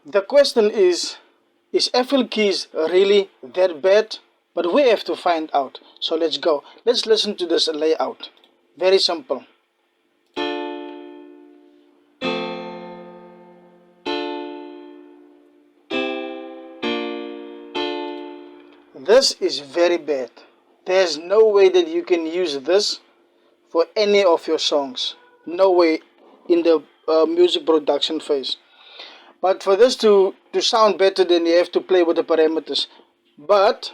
The question is FL Keys really that bad? But we have to find out. So let's go. Let's listen to this layout. Very simple. This is very bad. There's no way that you can use this for any of your songs. No way in the music production phase. But for this to sound better, then you have to play with the parameters. But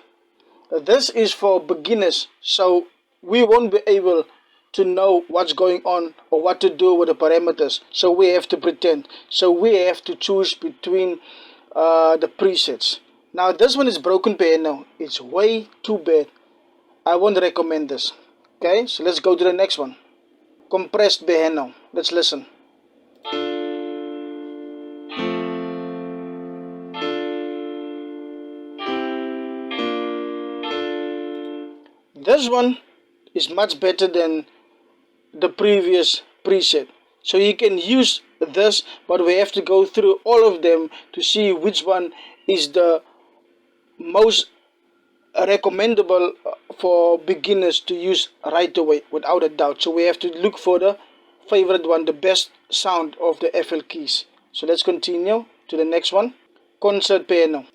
this is for beginners, so we won't be able to know what's going on or what to do with the parameters. So we have to pretend. So we have to choose between the presets. Now this one is broken piano. It's way too bad. I won't recommend this. Okay, so let's go to the next one. Compressed piano. Let's listen. This one is much better than the previous preset. So you can use this, but we have to go through all of them to see which one is the most recommendable for beginners to use right away without a doubt. So we have to look for the favorite one, the best sound of the FL Keys. So let's continue to the next one. Concert piano.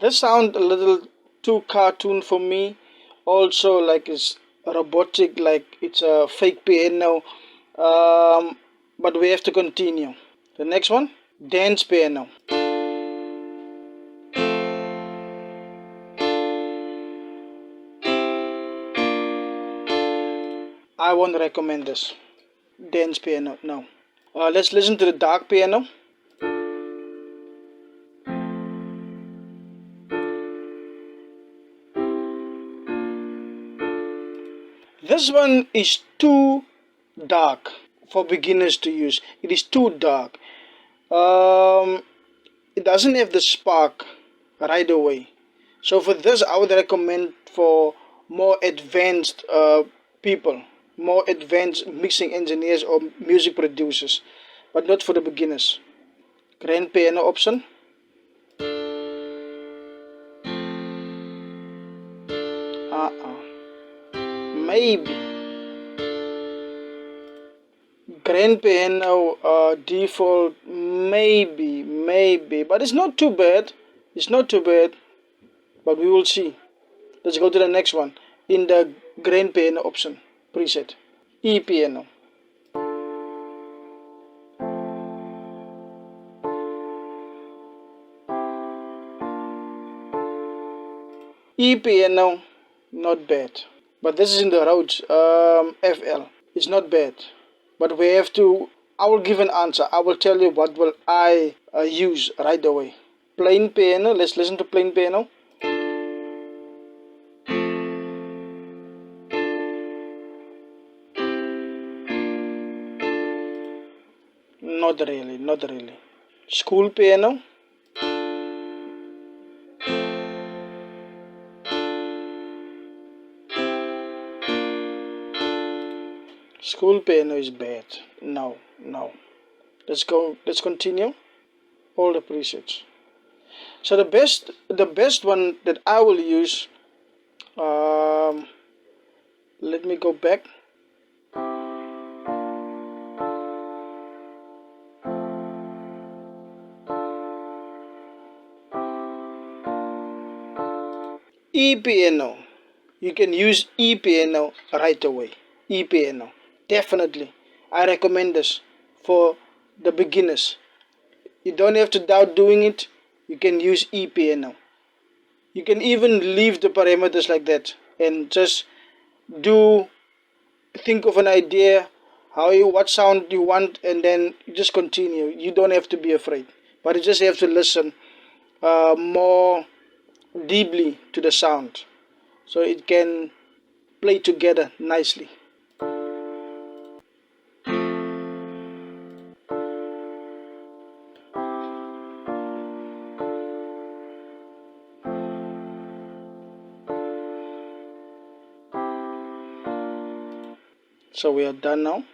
This sound a little too cartoon for me. Also, like it's robotic, like it's a fake piano. But we have to continue. The next one, dance piano. I won't recommend this. Dance piano, no. Let's listen to the dark piano. This one is too dark for beginners to use. It is too dark. Um, it doesn't have the spark right away. So for this, I would recommend for more advanced people, more advanced mixing engineers or music producers, but not for the beginners. Grand piano option. Maybe grand piano default. Maybe, but it's not too bad. It's not too bad, but we will see. Let's go to the next one in the grand piano option preset. E piano. E piano, not bad. But this is in the Rhodes FL. It's not bad. But we have to. I will give an answer. I will tell you what will I use right away. Plain piano. Let's listen to plain piano. Not really. Not really. School piano. School piano is bad. No, no. Let's go. Let's continue. All the presets. So the best one that I will use. Let me go back. E piano. You can use E piano right away. E piano. Definitely. I recommend this for the beginners. You don't have to doubt doing it. You can use E piano. You can even leave the parameters like that and just do think of an idea what sound you want, and then you just continue. You don't have to be afraid, but you just have to listen more deeply to the sound so it can play together nicely. So we are done now.